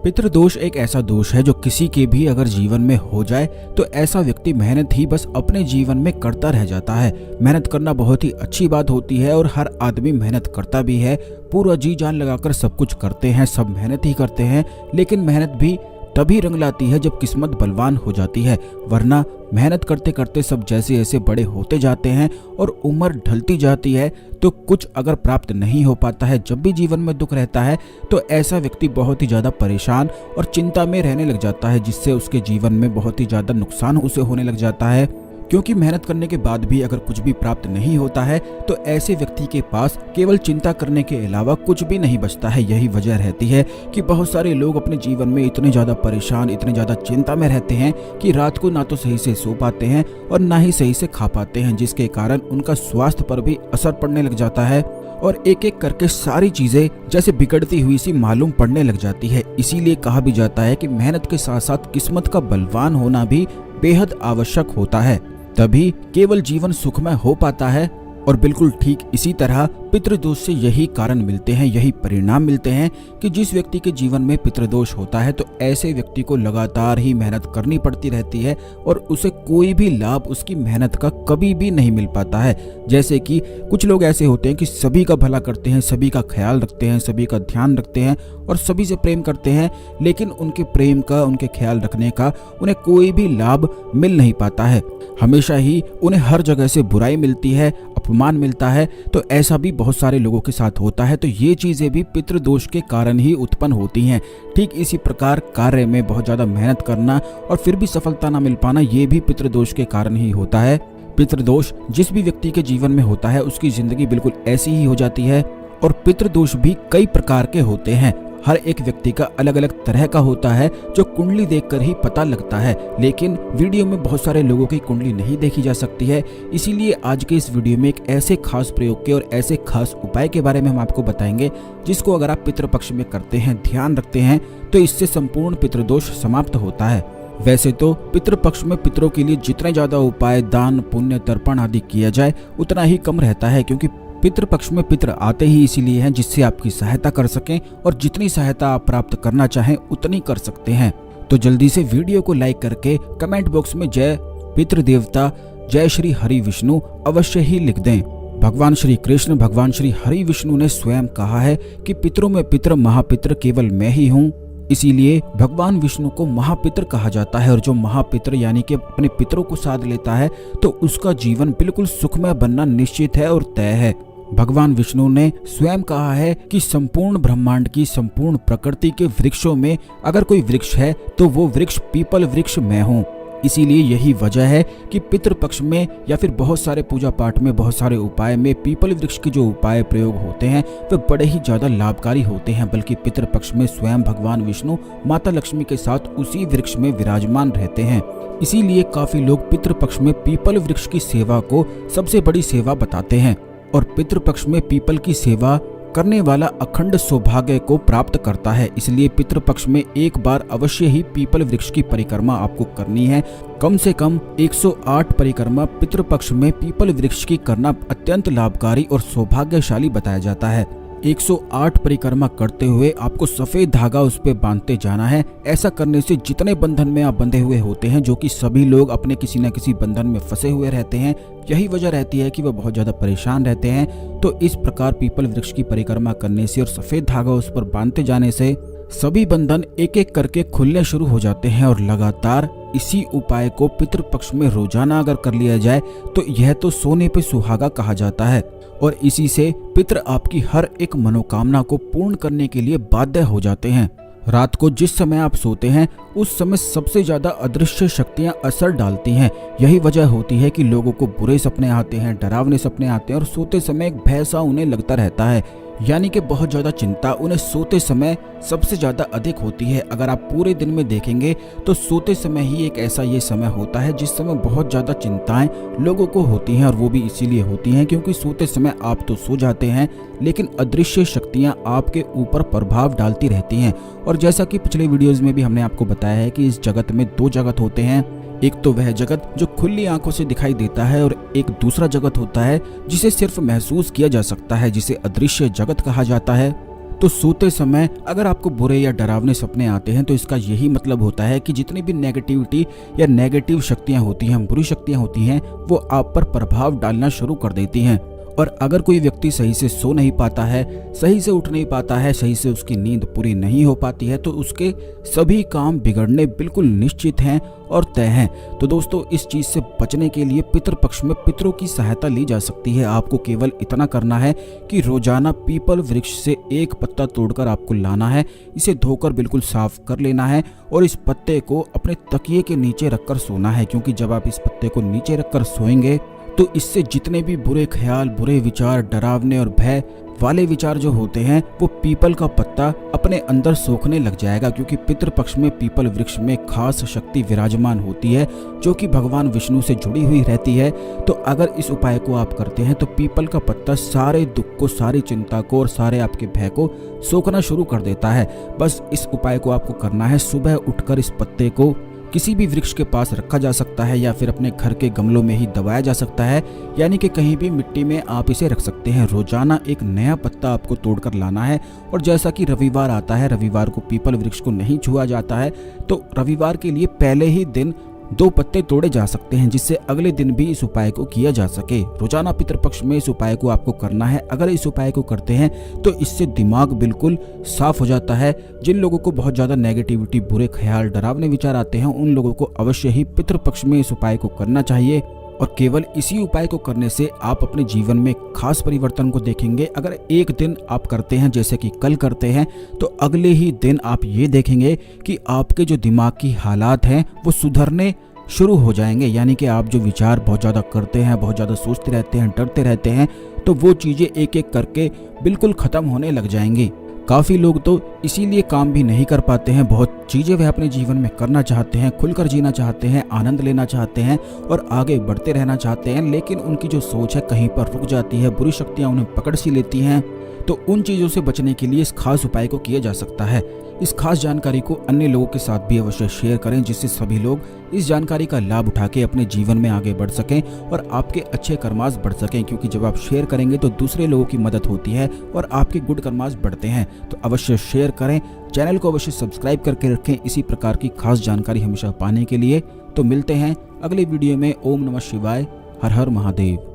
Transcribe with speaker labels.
Speaker 1: पितृदोष एक ऐसा दोष है जो किसी के भी अगर जीवन में हो जाए तो ऐसा व्यक्ति मेहनत ही बस अपने जीवन में करता रह जाता है। मेहनत करना बहुत ही अच्छी बात होती है और हर आदमी मेहनत करता भी है, पूरा जी जान लगाकर सब कुछ करते हैं, सब मेहनत ही करते हैं। लेकिन मेहनत भी तभी रंग लाती है जब किस्मत बलवान हो जाती है, वरना मेहनत करते करते सब जैसे जैसे बड़े होते जाते हैं और उम्र ढलती जाती है तो कुछ अगर प्राप्त नहीं हो पाता है, जब भी जीवन में दुख रहता है तो ऐसा व्यक्ति बहुत ही ज़्यादा परेशान और चिंता में रहने लग जाता है, जिससे उसके जीवन में बहुत ही ज़्यादा नुकसान उसे होने लग जाता है। क्योंकि मेहनत करने के बाद भी अगर कुछ भी प्राप्त नहीं होता है तो ऐसे व्यक्ति के पास केवल चिंता करने के अलावा कुछ भी नहीं बचता है। यही वजह रहती है कि बहुत सारे लोग अपने जीवन में इतने ज़्यादा परेशान, इतने ज़्यादा चिंता में रहते हैं कि रात को ना तो सही से सो पाते हैं और ना ही सही से खा पाते हैं, जिसके कारण उनका स्वास्थ्य पर भी असर पड़ने लग जाता है और एक एक करके सारी चीजें जैसे बिगड़ती हुई सी मालूम पड़ने लग जाती है। इसीलिए कहा भी जाता है कि मेहनत के साथ साथ किस्मत का बलवान होना भी बेहद आवश्यक होता है, तभी केवल जीवन सुखमय हो पाता है। और बिल्कुल ठीक इसी तरह पितृदोष से यही कारण मिलते हैं, यही परिणाम मिलते हैं कि जिस व्यक्ति के जीवन में पितृदोष होता है तो ऐसे व्यक्ति को लगातार ही मेहनत करनी पड़ती रहती है और उसे कोई भी लाभ उसकी मेहनत का कभी भी नहीं मिल पाता है। जैसे कि कुछ लोग ऐसे होते हैं कि सभी का भला करते हैं, सभी का ख्याल रखते हैं, सभी का ध्यान रखते हैं और सभी से प्रेम करते हैं, लेकिन उनके प्रेम का, उनके ख्याल रखने का उन्हें कोई भी लाभ मिल नहीं पाता है। हमेशा ही उन्हें हर जगह से बुराई मिलती है, अपमान मिलता है। तो ऐसा भी बहुत सारे लोगों के साथ होता है। तो ये चीजें भी पितृदोष के कारण ही उत्पन्न होती हैं। ठीक इसी प्रकार कार्य में बहुत ज्यादा मेहनत करना और फिर भी सफलता ना मिल पाना, ये भी पितृदोष के कारण ही होता है। पितृदोष जिस भी व्यक्ति के जीवन में होता है उसकी जिंदगी बिल्कुल ऐसी ही हो जाती है। और पितृदोष भी कई प्रकार के होते हैं, हर एक व्यक्ति का अलग अलग तरह का होता है जो कुंडली देखकर ही पता लगता है। लेकिन वीडियो में बहुत सारे लोगों की कुंडली नहीं देखी जा सकती है, इसीलिए आज के इस वीडियो में एक ऐसे खास प्रयोग के और ऐसे खास उपाय के बारे में हम आपको बताएंगे जिसको अगर आप पितृपक्ष में करते हैं, ध्यान रखते हैं तो इससे संपूर्ण पितृदोष समाप्त होता है। वैसे तो पितृपक्ष में पितरों के लिए जितने ज्यादा उपाय, दान, पुण्य, तर्पण आदि किया जाए उतना ही कम रहता है, क्योंकि पितृपक्ष में पितर आते ही इसीलिए हैं जिससे आपकी सहायता कर सकें और जितनी सहायता आप प्राप्त करना चाहें उतनी कर सकते हैं। तो जल्दी से वीडियो को लाइक करके कमेंट बॉक्स में जय पितृदेवता, जय श्री हरि विष्णु अवश्य ही लिख दें। भगवान श्री कृष्ण, भगवान श्री हरि विष्णु ने स्वयं कहा है कि पितरों में पितर महापितर केवल मैं ही हूँ, इसीलिए भगवान विष्णु को महापितर कहा जाता है। और जो महापितर यानी कि अपने पितरों को साध लेता है तो उसका जीवन बिल्कुल सुखमय बनना निश्चित है और तय है। भगवान विष्णु ने स्वयं कहा है कि संपूर्ण ब्रह्मांड की, संपूर्ण प्रकृति के वृक्षों में अगर कोई वृक्ष है तो वो वृक्ष पीपल वृक्ष मैं हूँ। इसीलिए यही वजह है कि पितृपक्ष में या फिर बहुत सारे पूजा पाठ में, बहुत सारे उपाय में पीपल वृक्ष के जो उपाय प्रयोग होते हैं वे बड़े ही ज्यादा लाभकारी होते हैं। बल्कि पितृपक्ष में स्वयं भगवान विष्णु माता लक्ष्मी के साथ उसी वृक्ष में विराजमान रहते हैं। इसीलिए काफी लोग पितृपक्ष में पीपल वृक्ष की सेवा को सबसे बड़ी सेवा बताते हैं और पितृपक्ष में पीपल की सेवा करने वाला अखंड सौभाग्य को प्राप्त करता है। इसलिए पितृपक्ष में एक बार अवश्य ही पीपल वृक्ष की परिक्रमा आपको करनी है। कम से कम 108 परिक्रमा पितृपक्ष में पीपल वृक्ष की करना अत्यंत लाभकारी और सौभाग्यशाली बताया जाता है। 108 परिक्रमा करते हुए आपको सफेद धागा उस पे बांधते जाना है। ऐसा करने से जितने बंधन में आप बंधे हुए होते हैं, जो कि सभी लोग अपने किसी न किसी बंधन में फंसे हुए रहते हैं, यही वजह रहती है कि वह बहुत ज्यादा परेशान रहते हैं। तो इस प्रकार पीपल वृक्ष की परिक्रमा करने से और सफेद धागा उस पर बांधते जाने से सभी बंधन एक एक करके खुलने शुरू हो जाते हैं। और लगातार इसी उपाय को पितृपक्ष में रोजाना अगर कर लिया जाए तो यह तो सोने पे सुहागा कहा जाता है और इसी से पितृ आपकी हर एक मनोकामना को पूर्ण करने के लिए बाध्य हो जाते हैं। रात को जिस समय आप सोते हैं उस समय सबसे ज्यादा अदृश्य शक्तियां असर डालती हैं। यही वजह होती है कि लोगों को बुरे सपने आते हैं, डरावने सपने आते हैं और सोते समय एक भय सा उन्हें लगता रहता है, यानी कि बहुत ज्यादा चिंता उन्हें सोते समय सबसे ज्यादा अधिक होती है। अगर आप पूरे दिन में देखेंगे तो सोते समय ही एक ऐसा ये समय होता है जिस समय बहुत ज्यादा चिंताएं लोगों को होती हैं और वो भी इसीलिए होती हैं क्योंकि सोते समय आप तो सो जाते हैं लेकिन अदृश्य शक्तियां आपके ऊपर प्रभाव डालती रहती हैं। और जैसा कि पिछले वीडियोज में भी हमने आपको बताया है कि इस जगत में दो जगत होते हैं, एक तो वह जगत जो खुली आंखों से दिखाई देता है और एक दूसरा जगत होता है जिसे सिर्फ महसूस किया जा सकता है, जिसे अदृश्य जगत कहा जाता है। तो सोते समय अगर आपको बुरे या डरावने सपने आते हैं तो इसका यही मतलब होता है कि जितनी भी नेगेटिविटी या नेगेटिव शक्तियां होती हैं, बुरी शक्तियां होती हैं, वो आप पर प्रभाव डालना शुरू कर देती हैं। और अगर कोई व्यक्ति सही से सो नहीं पाता है, सही से उठ नहीं पाता है, सही से उसकी नींद पूरी नहीं हो पाती है, तो उसके सभी काम बिगड़ने बिल्कुल निश्चित हैं और तय हैं। तो दोस्तों, इस चीज़ से बचने के लिए पितृपक्ष में पितरों की सहायता ली जा सकती है। आपको केवल इतना करना है कि रोजाना पीपल वृक्ष से एक पत्ता तोड़कर आपको लाना है, इसे धोकर बिल्कुल साफ कर लेना है और इस पत्ते को अपने तकिए के नीचे रखकर सोना है, क्योंकि जब आप इस पत्ते को नीचे रखकर सोएंगे तो इससे जितने भी बुरे ख्याल, बुरे विचार, डरावने और भय वाले विचार जो होते हैं, वो पीपल का पत्ता अपने अंदर सोखने लग जाएगा। क्योंकि पितृपक्ष में पीपल वृक्ष में खास शक्ति विराजमान होती है जो कि भगवान विष्णु से जुड़ी हुई रहती है। तो अगर इस उपाय को आप करते हैं तो पीपल का पत्ता सारे दुख को, सारी चिंता को और सारे आपके भय को सोखना शुरू कर देता है। बस इस उपाय को आपको करना है। सुबह उठकर इस पत्ते को किसी भी वृक्ष के पास रखा जा सकता है या फिर अपने घर के गमलों में ही दबाया जा सकता है, यानी कि कहीं भी मिट्टी में आप इसे रख सकते हैं। रोजाना एक नया पत्ता आपको तोड़कर लाना है और जैसा कि रविवार आता है, रविवार को पीपल वृक्ष को नहीं छुआ जाता है, तो रविवार के लिए पहले ही दिन 2 पत्ते तोड़े जा सकते हैं, जिससे अगले दिन भी इस उपाय को किया जा सके। रोजाना पितृपक्ष में इस उपाय को आपको करना है। अगर इस उपाय को करते हैं तो इससे दिमाग बिल्कुल साफ हो जाता है। जिन लोगों को बहुत ज्यादा नेगेटिविटी, बुरे ख्याल, डरावने विचार आते हैं, उन लोगों को अवश्य ही पितृपक्ष में इस उपाय को करना चाहिए और केवल इसी उपाय को करने से आप अपने जीवन में खास परिवर्तन को देखेंगे। अगर एक दिन आप करते हैं, जैसे कि कल करते हैं, तो अगले ही दिन आप ये देखेंगे कि आपके जो दिमाग की हालात हैं वो सुधरने शुरू हो जाएंगे। यानी कि आप जो विचार बहुत ज़्यादा करते हैं, बहुत ज़्यादा सोचते रहते हैं, डरते रहते हैं, तो वो चीज़ें एक एक करके बिल्कुल ख़त्म होने लग जाएंगी। काफ़ी लोग तो इसीलिए काम भी नहीं कर पाते हैं। बहुत चीज़ें वे अपने जीवन में करना चाहते हैं, खुलकर जीना चाहते हैं, आनंद लेना चाहते हैं और आगे बढ़ते रहना चाहते हैं, लेकिन उनकी जो सोच है कहीं पर रुक जाती है, बुरी शक्तियाँ उन्हें पकड़ सी लेती हैं। तो उन चीज़ों से बचने के लिए इस खास उपाय को किया जा सकता है। इस खास जानकारी को अन्य लोगों के साथ भी अवश्य शेयर करें, जिससे सभी लोग इस जानकारी का लाभ उठा के अपने जीवन में आगे बढ़ सकें और आपके अच्छे कर्मास बढ़ सकें। क्योंकि जब आप शेयर करेंगे तो दूसरे लोगों की मदद होती है और आपके गुड कर्मास बढ़ते हैं। तो अवश्य शेयर करें, चैनल को अवश्य सब्सक्राइब करके रखें इसी प्रकार की खास जानकारी हमेशा पाने के लिए। तो मिलते हैं अगले वीडियो में। ओम नमः शिवाय, हर हर महादेव।